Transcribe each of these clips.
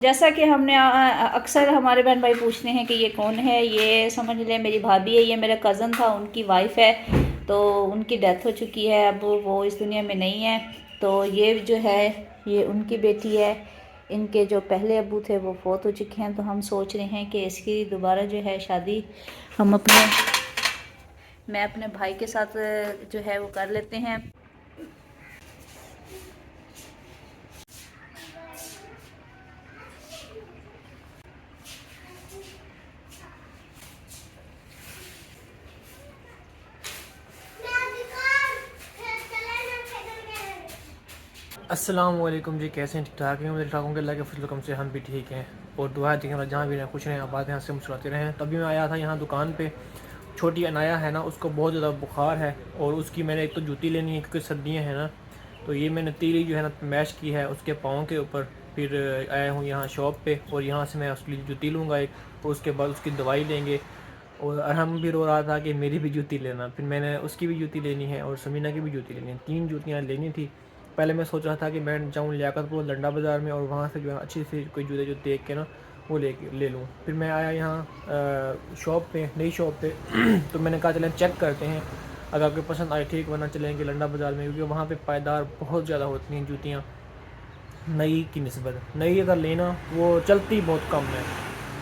जैसा कि हमने अक्सर हमारे बहन भाई पूछते हैं कि ये कौन है, ये समझ लें मेरी भाभी है, ये मेरा कज़न था, उनकी वाइफ है। तो उनकी डेथ हो चुकी है, अब वो इस दुनिया में नहीं है। तो ये जो है ये उनकी बेटी है। इनके जो पहले अब्बू थे वो फौत हो चुके हैं। तो हम सोच रहे हैं कि इसकी दोबारा जो है शादी हम मैं अपने भाई के साथ जो है वो कर लेते हैं। अस्सलाम वालेकुम जी, कैसे हैं? ठीक ठाक हैं? मैं ठीक ठाक हूँ कि अल्लाह के फजल करम से हम भी ठीक हैं। और दुआ थी कि जहाँ भी रहें खुश रहें, आबाद यहाँ से मुस्कुराते रहें। तभी मैं आया था यहाँ दुकान पे। छोटी अनाया है ना, उसको बहुत ज़्यादा बुखार है और उसकी मैंने एक तो जूती लेनी है क्योंकि सर्दियाँ हैं ना। तो ये मैंने तीली जो है ना मैश की है उसके पाँव के ऊपर। फिर आया हूँ यहाँ शॉप पे और यहाँ से मैं उसके लिए जूती लूँगा एक, और उसके बाद उसकी दवाई लेंगे। और अरहम भी रो रहा था कि मेरी भी जूती लेना, फिर मैंने उसकी भी जूती लेनी है और समीना की भी जूती लेनी है। 3 जूतियाँ लेनी थी। पहले मैं सोच रहा था कि मैं जाऊँ लियाकतपुर लंडा बाज़ार में और वहाँ से जो है अच्छी सी कोई जूते जो देख के ना वो ले लूँ। फिर मैं आया यहाँ शॉप पे, नई शॉप पे तो मैंने कहा चलें चेक करते हैं, अगर आपको पसंद आए ठीक, वरना चलेंगे लंडा बाज़ार में क्योंकि वहाँ पे पायदार बहुत ज़्यादा होती हैं जूतियाँ नई की निस्बत। नई अगर लेना वो चलती बहुत कम है,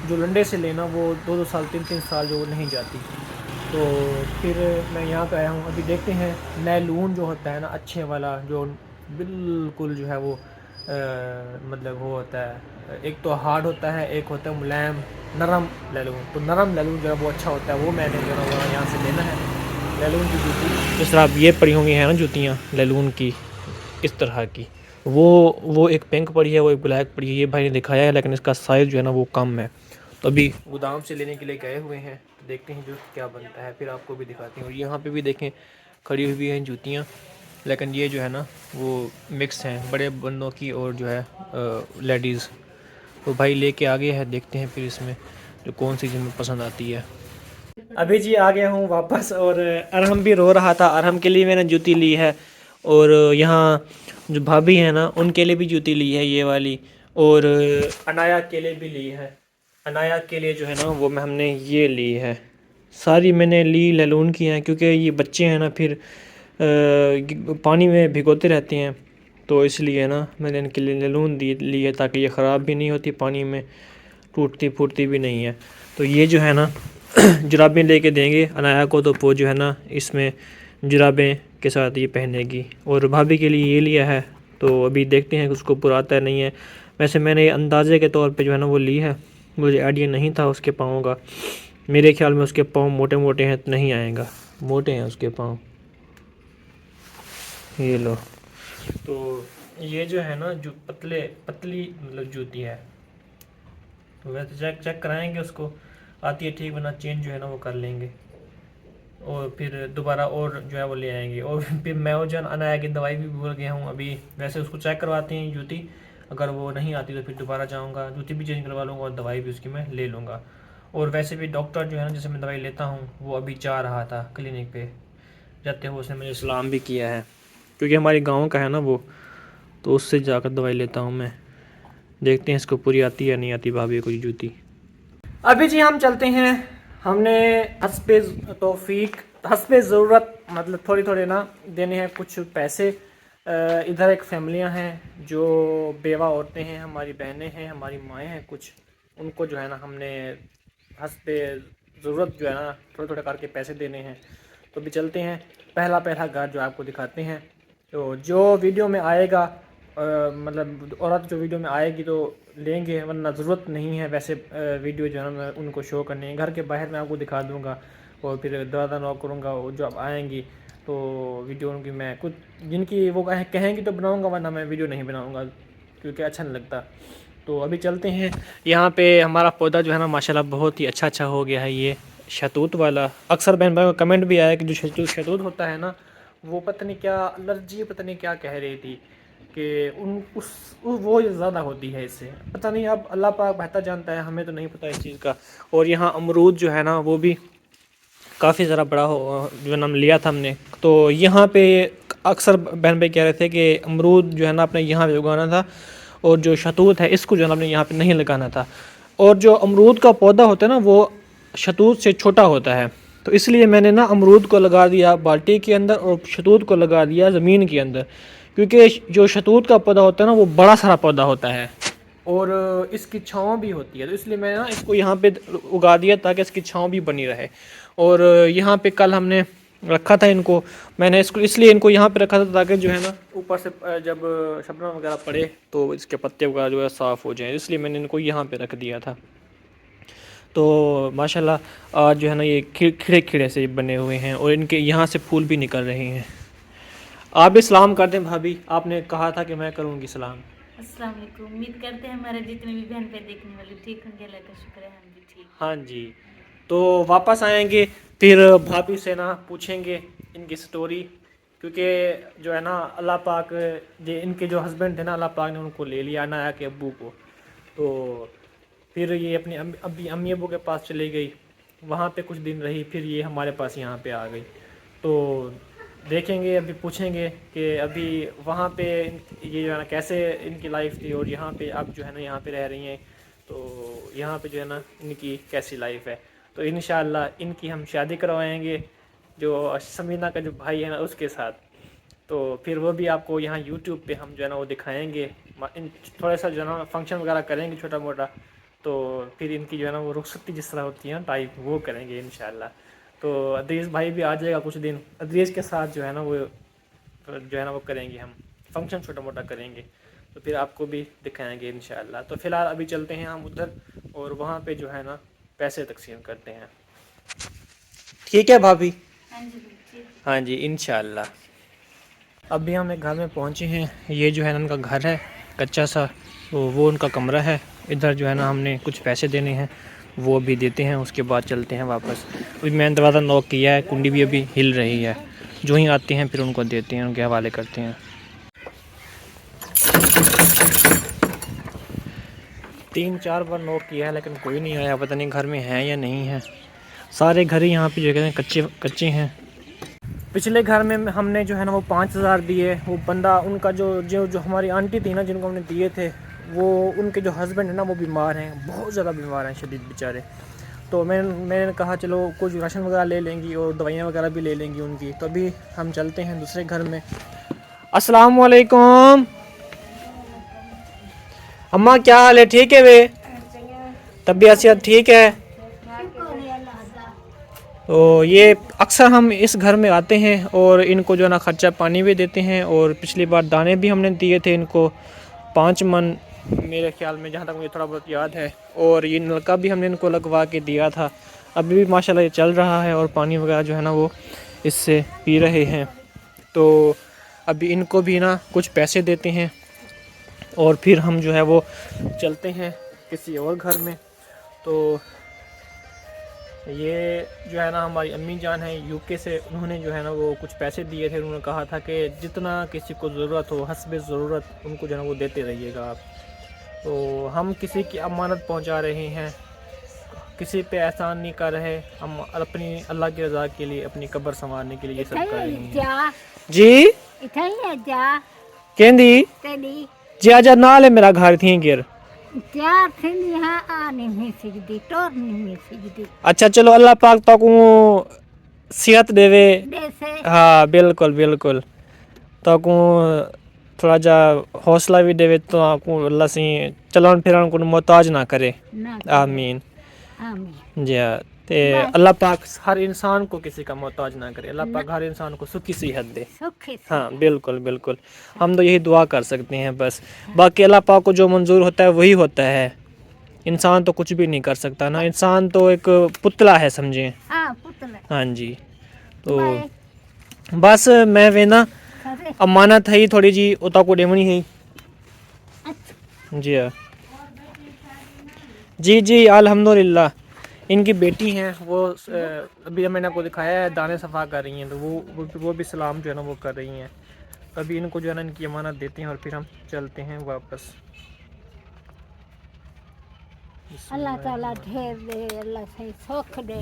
जो लंडे से लेना वो 2-2 साल 3-3 साल जो नहीं जाती। तो फिर मैं यहाँ पे आया हूँ, अभी देखते हैं नैलून जो होता है ना अच्छे वाला, जो बिल्कुल जो है वो मतलब वो होता है, एक तो हार्ड होता है, एक होता है मुलायम नरम लैलून। तो नरम लैलून जो है वो अच्छा होता है, वो मैंने जो है वो यहाँ से लेना है। लैलून की जूती जिस तरह आप ये पड़ी होंगी है ना जूतियाँ लैलून की, इस तरह की, वो एक पिंक पड़ी है, वो एक ब्लैक पड़ी है। ये भाई ने दिखाया है लेकिन इसका साइज़ जो है ना वो कम है। तो अभी गोदाम से लेने के लिए गए हुए हैं, तो देखते हैं जो क्या बनता है, फिर आपको भी दिखाते हैं। और यहाँ पे भी देखें खड़ी हुई हैं जूतियाँ, लेकिन ये जो है ना वो मिक्स हैं, बड़े बंदों की और जो है लेडीज़। तो भाई लेके आ गए हैं, देखते हैं फिर इसमें जो कौन सी जिनमें पसंद आती है। अभी जी आ गया हूँ वापस, और अरहम भी रो रहा था। अरहम के लिए मैंने जूती ली है, और यहाँ जो भाभी है ना उनके लिए भी जूती ली है ये वाली, और अनाया के लिए भी ली है। अनाया के लिए जो है ना वो हमने ये ली है। सारी मैंने ली लैलून की हैं क्योंकि ये बच्चे हैं ना फिर पानी में भिगोते रहते हैं, तो इसलिए ना मैंने इनके लिए लैलून ली है ताकि ये ख़राब भी नहीं होती, पानी में टूटती फूटती भी नहीं है। तो ये जो है ना जुराबें लेके देंगे अनाया को, तो वो जो है ना इसमें जुराबें के साथ ये पहनेगी। और भाभी के लिए ये लिया है, तो अभी देखते हैं कि उसको पुराता है नहीं है। वैसे मैंने अंदाजे के तौर पे जो है ना वो ली है, मुझे आइडिया नहीं था उसके पाँव का। मेरे ख्याल में उसके पाँव मोटे मोटे हैं तो नहीं आएगा, मोटे हैं उसके पाँव। ये लो, तो ये जो है ना जो पतली मतलब जूती है, तो वैसे चेक चेक कराएंगे उसको, आती है ठीक, वरना चेंज जो है ना वो कर लेंगे और फिर दोबारा और जो है वो ले आएंगे। और फिर मैं और जान अनाया की दवाई भी भूल गया हूँ अभी। वैसे उसको चेक करवाते हैं जूती, अगर वो नहीं आती तो फिर दोबारा जाऊँगा, जूती भी चेंज करवा लूँगा और दवाई भी उसकी मैं ले लूँगा। और वैसे भी डॉक्टर जो है ना जिससे मैं दवाई लेता हूँ वो अभी जा रहा था क्लिनिक पे, जाते हुए उसने मुझे सलाम भी किया है क्योंकि हमारे गाँव का है ना वो, तो उससे जाकर दवाई लेता हूँ मैं। देखते हैं इसको पूरी आती है या नहीं आती भाभी को जूती। अभी जी हम चलते हैं, हमने हस्बे तौफीक हस्बे ज़रूरत मतलब थोड़े थोड़े ना देने हैं कुछ पैसे। इधर एक फैमिलियां हैं जो बेवा औरतें हैं, हमारी बहनें हैं, हमारी माएँ हैं कुछ, उनको जो है ना हमने हस्बे ज़रूरत जो है ना थोड़े थोड़े करके पैसे देने हैं। तो भी चलते हैं, पहला पहला घर जो आपको दिखाते हैं। तो जो वीडियो में आएगा मतलब औरत जो वीडियो में आएगी तो लेंगे, वरना ज़रूरत नहीं है। वैसे वीडियो जो है मैं उनको शो करने हैं, घर के बाहर मैं आपको दिखा दूंगा और फिर दरवाज़ा नॉक करूँगा, वो जो अब आएंगी तो वीडियो उनकी मैं कुछ जिनकी वो कहेंगी तो बनाऊँगा, वरना मैं वीडियो नहीं बनाऊँगा क्योंकि अच्छा नहीं लगता। तो अभी चलते हैं। यहाँ पे हमारा पौधा जो है ना माशाल्लाह बहुत ही अच्छा हो गया है, ये शहतूत वाला। अक्सर बहन भाई का कमेंट भी आया कि जो शहतूत होता है ना वो पता नहीं क्या एलर्जी पता नहीं क्या कह रही थी कि वो ज़्यादा होती है इससे, पता नहीं, अब अल्लाह पाक बेहतर जानता है, हमें तो नहीं पता इस चीज़ का। और यहाँ अमरूद जो है ना वो भी काफ़ी ज़रा बड़ा हो जो नाम लिया था हमने। तो यहाँ पे अक्सर बहन भाई कह रहे थे कि अमरूद जो है ना अपने यहाँ पे उगाना था, और जो शतूत है इसको जो है ना आपने यहाँ पे नहीं लगाना था। और जो अमरूद का पौधा होता है ना वो शतूत से छोटा होता है, तो इसलिए मैंने ना अमरूद को लगा दिया बाल्टी के अंदर और शतूत को लगा दिया ज़मीन के अंदर, क्योंकि जो शतूत का पौधा होता है ना वो बड़ा सारा पौधा होता है और इसकी छाँव भी होती है, तो इसलिए मैंने ना इसको यहाँ पे उगा दिया ताकि इसकी छाँव भी बनी रहे। और यहाँ पे कल हमने रखा था इनको, मैंने इसको इसलिए इनको यहाँ पे रखा था ताकि जो है ना ऊपर से जब शबनम वगैरह पड़े तो इसके पत्ते वगैरह जो है साफ़ हो जाएँ, इसलिए मैंने इनको यहाँ पे रख दिया था। तो माशाल्लाह आज जो है ना ये खिड़े खिड़े से बने हुए हैं और इनके यहाँ से फूल भी निकल रहे हैं। आप भी सलाम कर दें भाभी, आपने कहा था कि मैं करूँगी सलाम। अस्सलाम वालेकुम। उम्मीद करते हैं हमारे जितने भी बहन पे देखने वाले ठीक होंगे, अल्लाह का शुक्र है हम भी ठीक। हाँ जी, तो वापस आएंगे फिर भाभी से ना पूछेंगे इनकी स्टोरी, क्योंकि जो है ना अल्लाह पाक इनके जो हस्बैंड थे ना अल्लाह पाक ने उनको ले लिया अनाया के अब्बू को, तो फिर ये अपनी अम्मी अब्बू के पास चली गई, वहाँ पे कुछ दिन रही, फिर ये हमारे पास यहाँ पे आ गई। तो देखेंगे अभी पूछेंगे कि अभी वहाँ पे ये जो है ना कैसे इनकी लाइफ थी और यहाँ पे अब जो है ना यहाँ पे रह रही हैं, तो यहाँ पे जो है ना इनकी कैसी लाइफ है। तो इंशाअल्लाह इनकी हम शादी करवाएंगे जो समीना का जो भाई है ना उसके साथ, तो फिर वो भी आपको यहाँ यूट्यूब पे हम जो है ना वो दिखाएंगे। थोड़ा सा जो है ना फंक्शन वगैरह करेंगे छोटा मोटा, तो फिर इनकी जो है ना वो रुखसती जिस तरह होती है ना टाइप वो करेंगे इंशाल्लाह। तो अदरीस भाई भी आ जाएगा कुछ दिन, अदरीस के साथ जो है ना वो जो है ना वो करेंगे हम फंक्शन छोटा मोटा करेंगे, तो फिर आपको भी दिखाएंगे इंशाल्लाह। तो फ़िलहाल अभी चलते हैं हम उधर और वहाँ पे जो है ना पैसे तकसीम करते हैं। ठीक है भाभी? हाँ जी इंशाल्लाह। अभी हम एक घर में पहुँचे हैं, ये जो है ना उनका घर है कच्चा सा, तो वो उनका कमरा है। इधर जो है ना हमने कुछ पैसे देने हैं वो भी देते हैं, उसके बाद चलते हैं वापस। अभी मैंने दरवाज़ा नॉक किया है, कुंडी भी अभी हिल रही है, जो ही आते हैं फिर उनको देते हैं, उनके हवाले करते हैं। 3-4 बार नॉक किया है लेकिन कोई नहीं आया, पता नहीं घर में है या नहीं है। सारे घर ही यहाँ पे जो कहते हैं कच्चे कच्चे हैं। पिछले घर में हमने जो है ना वो 5000 दिए, वो बंदा उनका जो हमारी आंटी थी ना जिनको हमने दिए थे, वो उनके जो हस्बैंड है ना वो बीमार हैं, बहुत ज़्यादा बीमार हैं शदीद बेचारे। तो मैंने कहा चलो कुछ राशन वगैरह ले लेंगी और दवाइयाँ वगैरह भी ले लेंगी उनकी। तो अभी हम चलते हैं दूसरे घर में। अस्सलाम वालेकुम अम्मा, क्या हाल है? ठीक है वे? तबीयत सेहत ठीक है? तो ये अक्सर हम इस घर में आते हैं और इनको जो है ना ख़र्चा पानी भी देते हैं, और पिछली बार दाने भी हमने दिए थे इनको 5 मन मेरे ख्याल में, जहाँ तक मुझे थोड़ा बहुत याद है। और ये नलका भी हमने इनको लगवा के दिया था, अभी भी माशाल्लाह ये चल रहा है और पानी वगैरह जो है ना वो इससे पी रहे हैं। तो अभी इनको भी ना कुछ पैसे देते हैं और फिर हम जो है वो चलते हैं किसी और घर में। तो ये जो है ना हमारी अम्मी जान है यूके से, उन्होंने जो है ना वो कुछ पैसे दिए थे, उन्होंने कहा था कि जितना किसी को ज़रूरत हो हस्बे ज़रूरत उनको जो है ना वो देते रहिएगा आप। तो हम किसी की अमानत पहुंचा रहे हैं, किसी पे एहसान नहीं कर रहे, हम अपनी अल्लाह की रज़ा के लिए अपनी कब्र संवारने के लिए ये सब कर रहे हैं। जी कहंदी जी आजा नाल है मेरा घर थी गिर। अच्छा चलो अल्लाह पाक तो को सेहत देवे। हाँ बिल्कुल बिल्कुल, तो को थोड़ा जा हौसला भी देवे, तो आपको अल्लाह से चलन फिरन को मोहताज ना करे। आमीन जी हाँ। ते अल्लाह पाक हर इंसान को किसी का मोहताज ना करे, अल्लाह पाक हर इंसान को सुखी सेहत दे। हाँ बिल्कुल बिल्कुल, हम तो यही दुआ कर सकते हैं बस। बाकी अल्लाह पाक को जो मंजूर होता है वही होता है, इंसान तो कुछ भी नहीं कर सकता ना, इंसान तो एक पुतला है समझे। हाँ जी। तो बस मैं वे ना अमानत है थोड़ी जी उता को डेमनी है जी हाँ जी जी अल्हम्दुलिल्लाह। इनकी बेटी हैं वो अभी मैंने आपको दिखाया है दाने सफ़ा कर रही हैं, तो वो भी सलाम जो है ना वो कर रही हैं। अभी इनको जो है ना इनकी अमानत देते हैं और फिर हम चलते हैं वापस। अल्लाह ताला ढेर दे, अल्लाह सही सुख दे।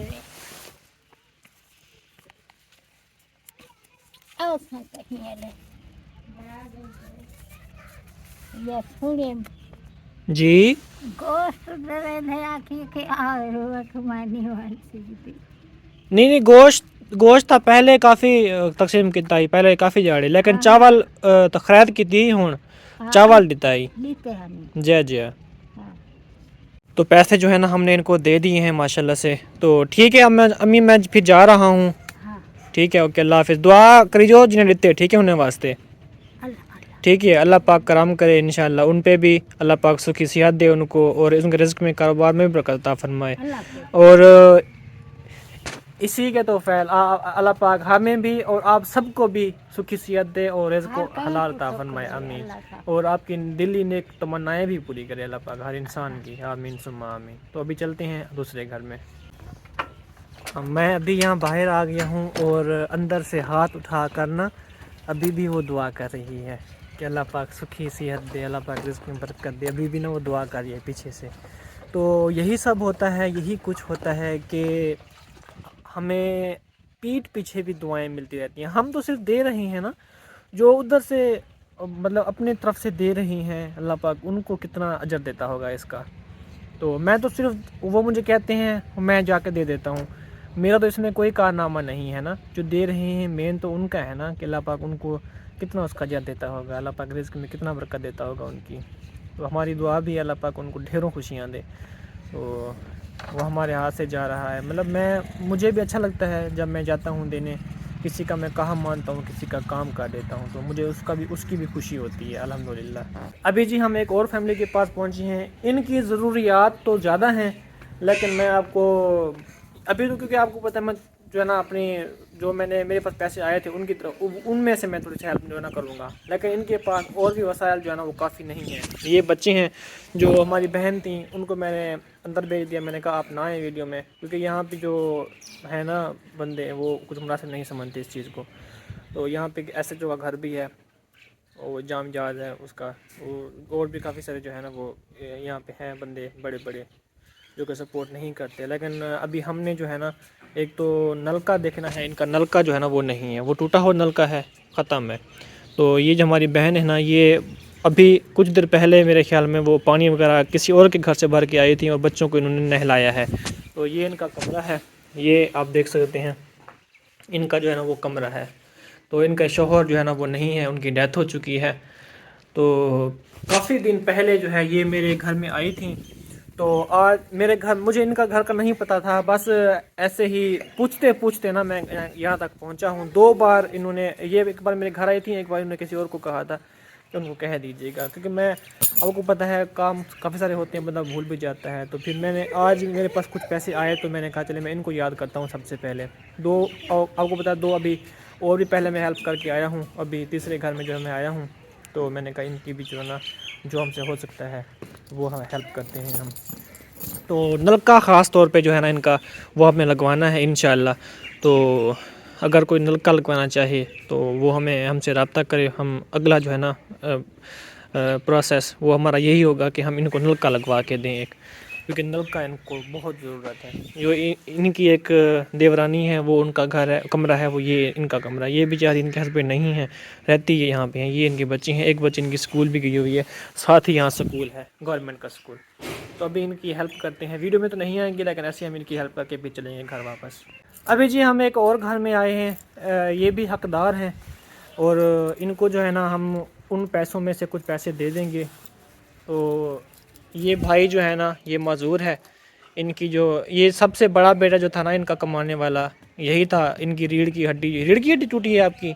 आओ कहीं ले ये सुने जी गोश्त दे रहे आखिर के और कमाने वाली थी। नहीं गोश्त था पहले काफ़ी तकसीम की ताई पहले काफ़ी जाड़े लेकिन हाँ, चावल तो खरीद की थी हूँ हाँ, चावल देता ही नीते हमें। जय जय। हाँ, तो पैसे जो है ना हमने इनको दे दिए हैं माशाल्लाह से। तो ठीक है अब मैं अम्मी मैं फिर जा रहा हूँ। हाँ, ठीक है ओके अल्लाह हाफिज़। दुआ करियो जिन्हें देते ठीक है उन्हें वास्ते। अल्लाह अल्लाह। ठीक है अल्लाह पाक करम करे इंशाल्लाह उन पे भी अल्लाह पाक सुखी सेहत दे उनको और उनके रिज़्क़ में कारोबार में भी बरकत अता फरमाए। अल्लाह के और इसी के तो फैल अल्लाह पाक हमें भी और आप सबको भी सुखी सेहत दे और रिज़्क़ को हर कहीं हलाल को अता सुख फरमाए दे आमीन। अल्लाह का। और आपकी दिली नेक तमन्नाएं भी पूरी करे अल्लाह पाक हर इंसान की आमीन सुम्मा आमीन। तो अभी चलते हैं दूसरे घर में। मैं अभी यहाँ बाहर आ गया हूँ और अंदर से हाथ उठा कर ना अभी भी वो दुआ कर रही है कि अल्लाह पाक सुखी सेहत दे अल्लाह पाक रिज़्क़ में बरकत दे। अभी भी ना वो दुआ कर रही है पीछे से। तो यही सब होता है यही कुछ होता है कि हमें पीठ पीछे भी दुआएं मिलती रहती हैं। हम तो सिर्फ दे रहे हैं ना जो उधर से मतलब अपने तरफ से दे रही हैं अल्लाह पाक उनको कितना अजर देता होगा इसका। तो मैं तो सिर्फ वो मुझे कहते हैं मैं जाके दे देता हूँ। मेरा तो इसमें कोई कारनामा नहीं है ना जो दे रहे हैं मेन तो उनका है ना कि अल्लाह पाक उनको कितना उसका अजर देता होगा अल्लाह पाक रिज़्क़ में कितना बरकत देता होगा उनकी। तो हमारी दुआ भी अल्लाह पाक उनको ढेरों खुशियाँ दे। तो वो हमारे हाथ से जा रहा है मतलब मुझे भी अच्छा लगता है जब मैं जाता हूँ देने किसी का मैं काम मानता हूँ किसी का काम कर देता हूँ तो मुझे उसकी भी खुशी होती है अल्हम्दुलिल्लाह। अभी जी हम एक और फैमिली के पास पहुँचे हैं। इनकी ज़रूरियात तो ज़्यादा हैं लेकिन मैं आपको अभी तो क्योंकि आपको पता है मैं जो है ना अपनी जो मैंने मेरे पास पैसे आए थे उनकी तरफ उनमें से मैं थोड़ी सी हेल्प जो है ना करूँगा लेकिन इनके पास और भी वसाइल जो है ना वो काफ़ी नहीं है। ये बच्चे हैं जो हमारी बहन थी उनको मैंने अंदर भेज दिया। मैंने कहा आप ना आए वीडियो में क्योंकि यहाँ पे जो है ना बंदे वो कुछ मुनासिब नहीं समझते इस चीज़ को। तो यहाँ पे SHO का घर भी है वो जाम जहाज है उसका वो और भी काफ़ी सारे जो है ना वो यहाँ पे हैं बंदे बड़े बड़े जो कि सपोर्ट नहीं करते। लेकिन अभी हमने जो है ना एक तो नलका देखना है इनका नलका जो है ना वो नहीं है वो टूटा हुआ नलका है ख़त्म है। तो ये जो हमारी बहन है ना ये अभी कुछ देर पहले मेरे ख्याल में वो पानी वगैरह किसी और के घर से भर के आई थी और बच्चों को इन्होंने नहलाया है। तो ये इनका कमरा है ये आप देख सकते हैं इनका जो है ना वो कमरा है। तो इनका शौहर जो है ना वो नहीं है उनकी डेथ हो चुकी है। तो काफ़ी दिन पहले जो है ये मेरे घर में आई थी। तो आज मेरे घर मुझे इनका घर का नहीं पता था बस ऐसे ही पूछते पूछते ना मैं यहाँ तक पहुँचा हूँ। 2 बार इन्होंने ये एक बार मेरे घर आई थी एक बार इन्होंने किसी और को कहा था कि उनको कह दीजिएगा क्योंकि मैं आपको पता है काम काफ़ी सारे होते हैं बंदा भूल भी जाता है। तो फिर मैंने आज मेरे पास कुछ पैसे आए तो मैंने कहा चले मैं इनको याद करता हूँ सबसे पहले। 2 आपको पता है 2 अभी और भी पहले मैं हेल्प करके आया हूँ अभी तीसरे घर में जो है मैं आया हूँ। तो मैंने कहा इनकी भी जो है ना जो हमसे हो सकता है वो हम हेल्प करते हैं हम। तो नलका ख़ास तौर पे जो है ना इनका वो हमें लगवाना है इंशाल्लाह। तो अगर कोई नलका लगवाना चाहे तो वो हमें हमसे रब्ता करे। हम अगला जो है ना प्रोसेस वो हमारा यही होगा कि हम इनको नलका लगवा के दें एक क्योंकि नलका इनको बहुत ज़रूरत है। जो इनकी एक देवरानी है वो उनका घर है कमरा है वो ये इनका कमरा ये बेचारी इनके हस्बैंड नहीं है रहती है यहाँ पे हैं। ये इनके बच्चे हैं एक बच्चे इनकी स्कूल भी गई हुई है साथ ही यहाँ स्कूल है गवर्नमेंट का स्कूल। तो अभी इनकी हेल्प करते हैं वीडियो में तो नहीं आएंगे लेकिन ऐसे हम इनकी हेल्प करके भी चलेंगे घर वापस। अभी जी हम एक और घर में आए हैं ये भी हकदार हैं और इनको जो है ना हम उन पैसों में से कुछ पैसे दे देंगे। तो ये भाई जो है ना ये मज़दूर है इनकी जो ये सबसे बड़ा बेटा जो था ना इनका कमाने वाला यही था। इनकी रीढ़ की हड्डी टूटी है आपकी।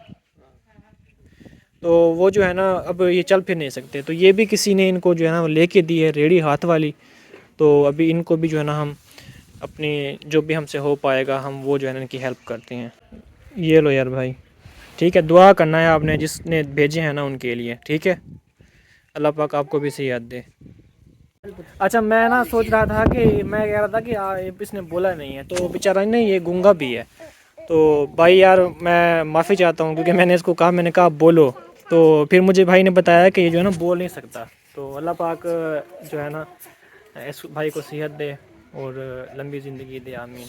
तो वो जो है ना अब ये चल फिर नहीं सकते तो ये भी किसी ने इनको जो है ना लेके दी है रेडी हाथ वाली। तो अभी इनको भी जो है ना हम अपनी जो भी हमसे हो पाएगा हम वो जो है ना इनकी हेल्प करते हैं। ये लो यार भाई ठीक है दुआ करना है आपने जिसने भेजे हैं ना उनके लिए ठीक है अल्लाह पाक आपको भी सेहत दे। अच्छा मैं ना सोच रहा था कि मैं कह रहा था कि इसने बोला नहीं है तो बेचारा नहीं ये गूंगा भी है। तो भाई यार मैं माफ़ी चाहता हूँ क्योंकि मैंने इसको कहा मैंने कहा बोलो तो फिर मुझे भाई ने बताया कि ये जो है ना बोल नहीं सकता। तो अल्लाह पाक जो है ना इस भाई को सेहत दे और लंबी ज़िंदगी दे आमीन।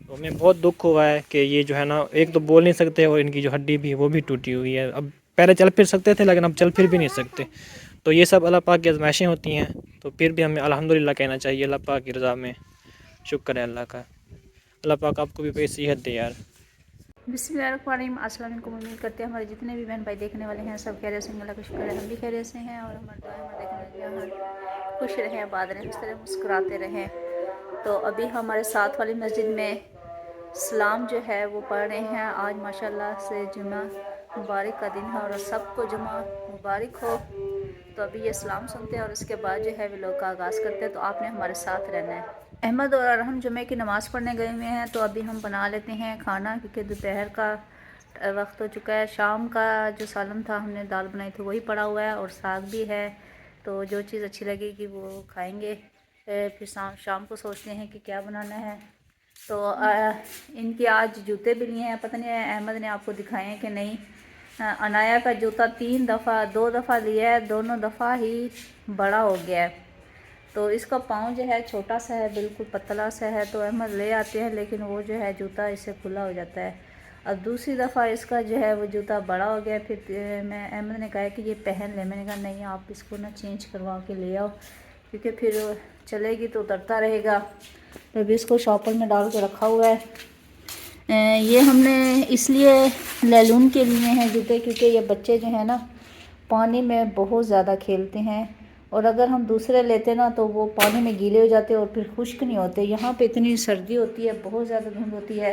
तो हमें बहुत दुख हुआ है कि ये जो है ना एक तो बोल नहीं सकते और इनकी जो हड्डी भी वो भी टूटी हुई है। अब पहले चल फिर सकते थे लेकिन अब चल फिर भी नहीं सकते। तो ये सब अल्लाह पाक की आज़माइशें होती हैं, तो फिर भी हमें अल्हम्दुलिल्लाह कहना चाहिए। अल्लाह पाक की रज़ा में शुक्र है अल्लाह का। अल्लाह पाक आपको भी बड़ी सेहत दे यार। बिस्मिल्लाहिर्रहमानिर्रहीम। अस्सलाम वालेकुम। उम्मीद करते हैं हमारे जितने भी बहन भाई देखने वाले हैं सब खैरियत से हैं। अल्लाह का शुक्र है हम भी खैरियत से हैं और हमारे दुआ में देखने वाले खुश रहें, आबाद रहें, इस तरह मुस्कुराते रहें। तो अभी हमारे साथ वाली मस्जिद में सलाम जो है वो पढ़ रहे हैं। आज माशाल्लाह से जुमा मुबारक का दिन है और सबको जुमा मुबारक हो। तो अभी ये सलाम सुनते हैं और उसके बाद जो है वे लोग का आगाज़ करते हैं। तो आपने हमारे साथ रहना है। अहमद और अरहम जुमे की नमाज़ पढ़ने गए हुए हैं, तो अभी हम बना लेते हैं खाना, क्योंकि दोपहर का वक्त हो चुका है। शाम का जो सालन था हमने दाल बनाई थी वही पड़ा हुआ है और साग भी है, तो जो चीज़ अच्छी लगेगी वो खाएंगे। फिर शाम को सोचते हैं कि क्या बनाना है। तो इनके आज जूते भी लिए हैं, पता नहीं अहमद ने आपको दिखाए हैं कि नहीं। अनाया का जूता 2 दफ़ा लिया है, दोनों दफ़ा ही बड़ा हो गया है। तो इसका पाँव जो है छोटा सा है, बिल्कुल पतला सा है, तो अहमद ले आते हैं लेकिन वो जो है जूता इससे खुला हो जाता है। अब दूसरी दफ़ा इसका जो है वो जूता बड़ा हो गया। फिर मैं अहमद ने कहा कि ये पहन ले, मैंने कहा नहीं आप इसको ना चेंज करवा के ले आओ, क्योंकि फिर चलेगी तो उतरता रहेगा। तो अभी इसको शॉपर में डाल के रखा हुआ है। ये हमने इसलिए लैलून के लिए हैं जूते, क्योंकि ये बच्चे जो है ना पानी में बहुत ज़्यादा खेलते हैं, और अगर हम दूसरे लेते ना तो वो पानी में गीले हो जाते और फिर खुश्क नहीं होते। यहाँ पे इतनी सर्दी होती है, बहुत ज़्यादा धुंध होती है,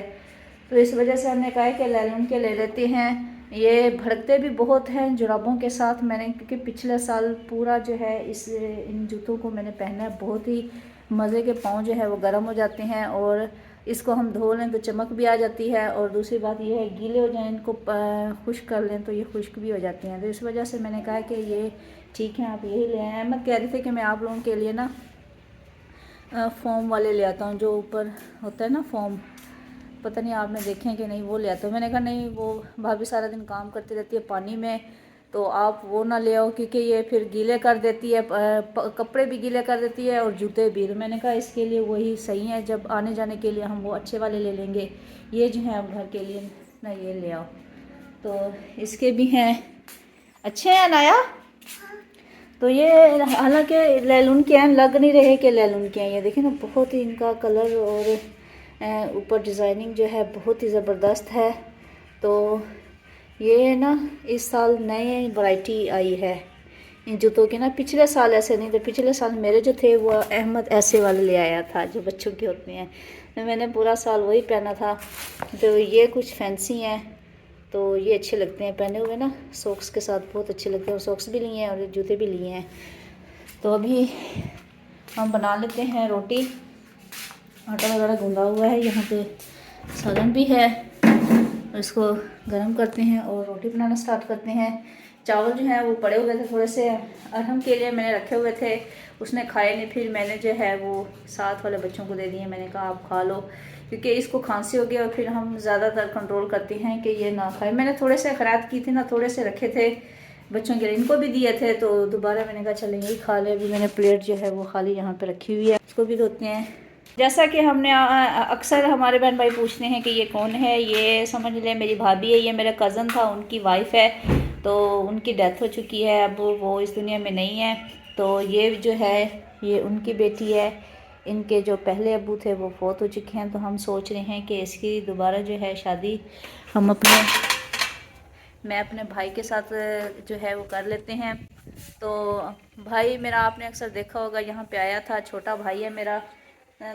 तो इस वजह से हमने कहा कि लैलून के ले लेते हैं। ये भड़कते भी बहुत हैं जुराबों के साथ। मैंने क्योंकि पिछले साल पूरा जो है इन जूतों को मैंने पहना है, बहुत ही मज़े के पाँव जो है वो गर्म हो जाते हैं, और इसको हम धो लें तो चमक भी आ जाती है, और दूसरी बात ये है गीले हो जाएं इनको खुश्क कर लें तो ये खुश्क भी हो जाते हैं। तो इस वजह से मैंने कहा कि ये ठीक है आप यही ले आए। मैं कह रही थी कि मैं आप लोगों के लिए ना फोम वाले ले आता हूँ, जो ऊपर होता है ना फोम, पता नहीं आपने देखे हैं कि नहीं, वो ले आता हूँ। मैंने कहा नहीं वो भाभी सारा दिन काम करती रहती है पानी में, तो आप वो ना ले आओ, क्योंकि ये फिर गीले कर देती है, कपड़े भी गीले कर देती है और जूते भी। तो मैंने कहा इसके लिए वही सही है, जब आने जाने के लिए हम वो अच्छे वाले ले लेंगे। ये जो है आप घर के लिए ना ये ले आओ। तो इसके भी हैं अच्छे हैं नाया। तो ये हालांकि लैलून के हैं, लग नहीं रहे कि लैलून के हैं। ये देखिए ना बहुत ही इनका कलर और ऊपर डिज़ाइनिंग जो है बहुत ही ज़बरदस्त है। तो ये ना इस साल नई वैरायटी आई है इन जूतों की ना। पिछले साल ऐसे नहीं थे, पिछले साल मेरे जो थे वो अहमद ऐसे वाले ले आया था जो बच्चों के होते हैं, तो मैंने पूरा साल वही पहना था। तो ये कुछ फैंसी हैं, तो ये अच्छे लगते हैं पहने हुए ना, सॉक्स के साथ बहुत अच्छे लगते हैं, और सॉक्स भी लिए हैं और जूते भी लिए हैं। तो अभी हम बना लेते हैं रोटी। आटा वगैरह गूंदा हुआ है, यहाँ पे सालन भी है, इसको गर्म करते हैं और रोटी बनाना स्टार्ट करते हैं। चावल जो है वो पड़े हुए थे थोड़े से, अरहम के लिए मैंने रखे हुए थे, उसने खाए नहीं, फिर मैंने जो है वो साथ वाले बच्चों को दे दिए। मैंने कहा आप खा लो, क्योंकि इसको खांसी हो गया और फिर हम ज़्यादातर कंट्रोल करते हैं कि ये ना खाए। मैंने थोड़े से खैरात की थी ना, थोड़े से रखे थे बच्चों के लिए, इनको भी दिए थे, तो दोबारा मैंने कहा चलें यही खा ले। अभी मैंने प्लेट जो है वो खाली यहाँ पे रखी हुई है, इसको भी धोते हैं। जैसा कि हमने अक्सर हमारे बहन भाई पूछते हैं कि ये कौन है, ये समझ लें मेरी भाभी है, ये मेरा कज़न था, उनकी वाइफ है, तो उनकी डेथ हो चुकी है, अब वो इस दुनिया में नहीं है। तो ये जो है ये उनकी बेटी है, इनके जो पहले अब्बू थे वो फौत हो चुके हैं। तो हम सोच रहे हैं कि इसकी दोबारा जो है शादी हम मैं अपने भाई के साथ जो है वो कर लेते हैं। तो भाई मेरा आपने अक्सर देखा होगा यहाँ पे आया था, छोटा भाई है मेरा,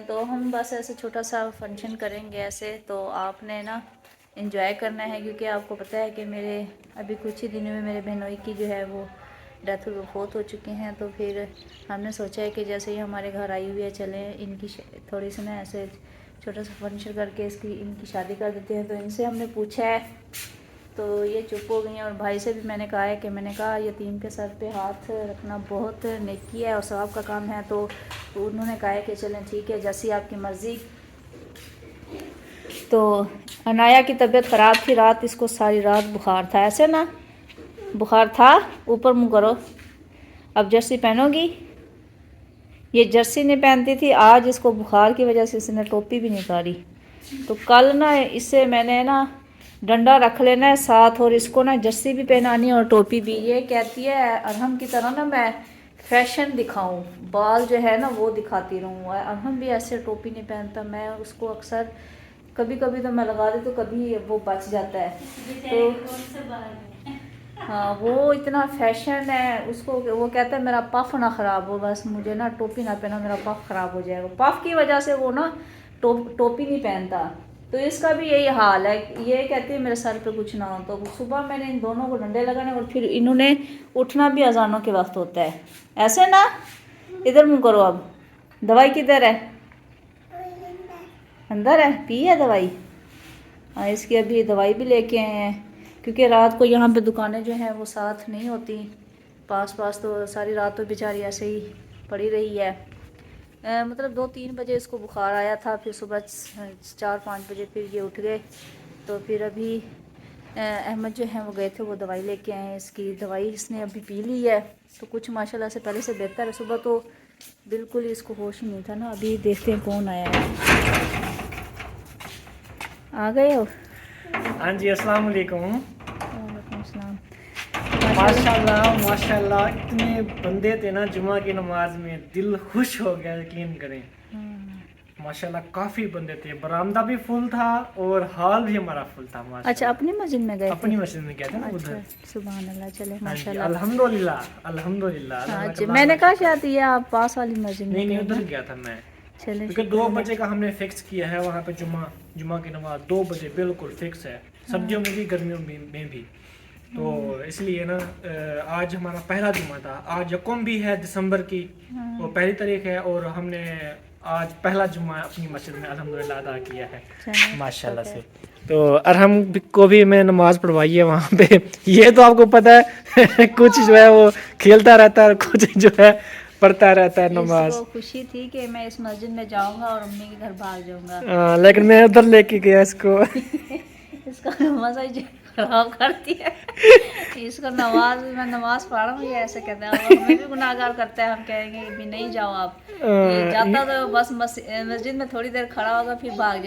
तो हम बस ऐसे छोटा सा फंक्शन करेंगे ऐसे, तो आपने ना एंजॉय करना है, क्योंकि आपको पता है कि मेरे अभी कुछ ही दिनों में मेरे बहनोई की जो है वो डेथ फौत हो चुके हैं। तो फिर हमने सोचा है कि जैसे ही हमारे घर आई हुई है, चलें इनकी थोड़ी सी ना ऐसे छोटा सा फंक्शन करके इनकी शादी कर देते हैं। तो इनसे हमने पूछा है, तो ये चुप हो गई हैं। और भाई से भी मैंने कहा है कि मैंने कहा यतीम के सर पे हाथ रखना बहुत नेकी है और सवाब का काम है। तो उन्होंने कहा है कि चलें ठीक है जैसी आपकी मर्ज़ी। तो अनाया की तबीयत ख़राब थी, रात इसको सारी रात बुखार था, ऐसे ना बुखार था, ऊपर मुँह करो। अब जर्सी पहनोगी, ये जर्सी नहीं पहनती थी, आज इसको बुखार की वजह से इसने टोपी भी नहीं उतारी। तो कल ना इससे मैंने ना डंडा रख लेना है साथ, और इसको ना जस्सी भी पहनानी है और टोपी भी। ये कहती है अरहम की तरह ना मैं फैशन दिखाऊं, बाल जो है ना वो दिखाती रहूँ। अरहम भी ऐसे टोपी नहीं पहनता, मैं उसको अक्सर कभी कभी तो मैं लगा देती, तो कभी वो बच जाता है। तो हाँ, वो इतना फैशन है उसको, वो कहता है मेरा पफ ना ख़राब हो, बस मुझे ना टोपी ना पहना, मेरा पफ ख़राब हो जाएगा। पफ की वजह से वो ना टोपी नहीं पहनता। तो इसका भी यही हाल है, ये कहती है मेरे सर पे कुछ ना हो। तो सुबह मैंने इन दोनों को डंडे लगाने, और फिर इन्होंने उठना भी अजानों के वक्त होता है। ऐसे ना, इधर मुँह करो। अब दवाई किधर है? अंदर है, पी है दवाई। हाँ, इसकी अभी दवाई भी लेके आए हैं, क्योंकि रात को यहाँ पे दुकानें जो हैं वो साथ नहीं होती पास पास, तो सारी रात तो बेचारी ऐसे ही पड़ी रही है। मतलब 2-3 बजे इसको बुखार आया था, फिर सुबह 4-5 बजे फिर ये उठ गए। तो फिर अभी अहमद जो है वो गए थे, वो दवाई लेके आए हैं। इसकी दवाई इसने अभी पी ली है, तो कुछ माशाल्लाह से पहले से बेहतर है। सुबह तो बिल्कुल ही इसको होश ही नहीं था ना। अभी देखते हैं कौन आया है। आ गए हो? हाँ जी, अस्सलाम वालेकुम। वालेकुम सलाम। माशाल्लाह माशाल्लाह, इतने बंदे थे ना जुमा की नमाज में, दिल खुश हो गया। यकीन करें, माशाल्लाह काफी बंदे थे, बरामदा भी फुल था और हॉल भी हमारा फुल था माशाल्लाह। अच्छा, अपनी मस्जिद में गए? अपनी मस्जिद में गए थे ना अच्छा, उधर। सुभान अल्लाह। चले हाँ जी, माशाल्लाह, अल्हम्दुलिल्लाह अल्हम्दुलिल्लाह। हाँ अल्लाह जी। का मैंने लाख कहा शुक्र। शायद ये आप पास वाली मस्जिद में नहीं गए उधर ना? गया था मैं, चले, क्योंकि 2 बजे का हमने फिक्स किया है वहाँ पे। जुमा की नमाज 2 बजे बिल्कुल फिक्स है, सर्दियों में भी गर्मियों में भी। तो इसलिए ना आज हमारा पहला जुमा था। आज यकम भी है दिसंबर की, वो पहली तारीख है, और हमने आज पहला जुमा अपनी मस्जिद में अल्हम्दुलिल्लाह अदा किया है माशाल्लाह से। तो अरहम को भी मैं नमाज पढ़वाई है वहाँ पे। ये तो आपको पता है कुछ जो है वो खेलता रहता है, कुछ जो है पढ़ता रहता है नमाज। इसको खुशी थी कि मैं इस मस्जिद में जाऊंगा और अम्मी के घर भाग जाऊंगा। लेकिन मैं उधर लेके गया इसको। इसका मजा ही खराब कर दिया। इसको मैं नमाज पढ़ रहा हूँ, ये ऐसे कहता है। और हमें भी गुनाहगार करता है, हम कहेंगे भी नहीं जाओ आप। ये जाता तो बस मस्जिद में थोड़ी देर खड़ा होगा, फिर भाग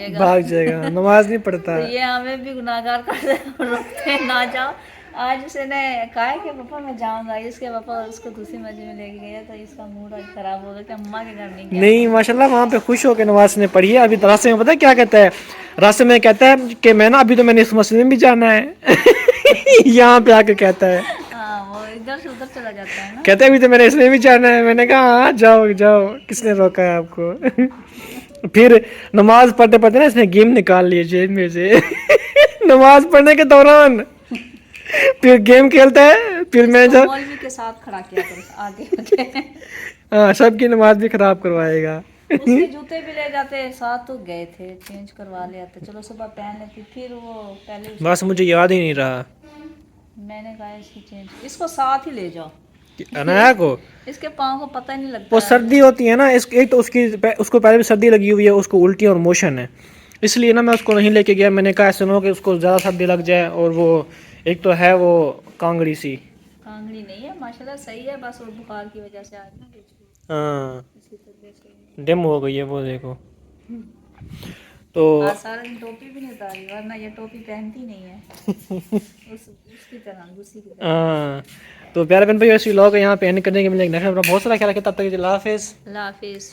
जाएगा, नमाज नहीं पढ़ता। तो ये हमें भी गुनाहगार करते हैं, रोकते हैं ना जाओ। आज उसने कहा है कि पापा मैं जाऊंगा, इसके पापा उसको दूसरी मस्जिद में लेके गए, तो इसका मूड आज खराब हो गया कि अम्मा के घर नहीं गया। नहीं माशाल्लाह वहाँ पे खुश होकर नमाज ने पढ़ी है। अभी रास्ते में पता है क्या कहता है? रास्ते में कहता है कि मैं ना अभी तो मैंने इस मस्जिद में भी जाना है। यहाँ पे आके कहता है। हाँ, वो इधर से उधर चला जाता है ना। कहते हैं अभी तो मैंने इसमें भी जाना है। मैंने कहा हाँ जाओ जाओ, किसने रोका है आपको? फिर नमाज पढ़ते पढ़ते ना इसने गेम निकाल लिए जेब में से। नमाज पढ़ने के दौरान फिर गेम खेलता है। फिर मैं जब मौलवी के साथ खड़ा किया करो आगे आगे। हाँ, सबकी नमाज भी खराब करवाएगा। उसके जूते भी ले जाते साथ, तो गए थे चेंज करवा ले आते, चलो सुबह पहन लेती। फिर वो पहले बस मुझे याद ही नहीं रहा। मैंने कहा इसकी चेंज, इसको साथ ही ले जाओ। अनाया को इसके पाँव को पता ही नहीं लगता वो सर्दी होती है ना, एक तो उसको पहले भी सर्दी लगी हुई है, उसको उल्टी और मोशन है, इसलिए ना मैं उसको नहीं लेके गया। मैंने कहा ऐसा ना हो कि उसको ज़्यादा सर्दी लग जाए। और वो एक तो है वो कांगड़ी सी। कांगड़ी नहीं है माशाल्लाह, सही है, बस वो बुखार की वजह से आज ना हाँ, इसी तबीयत से डिम हो गई है वो, देखो। तो आज सारा दिन टोपी भी नहीं उतारी, वरना ये टोपी पहनती नहीं है। उसकी तरह दूसरी की तरह। हाँ, तो प्यारे बहन भाई ऐसी लोग यहाँ पे एंड करने के मिलेंगे नेक्स्ट। बहुत सारा ख्याल रखें, तब तक अल्लाह हाफिज़। अल्लाह हाफिज़।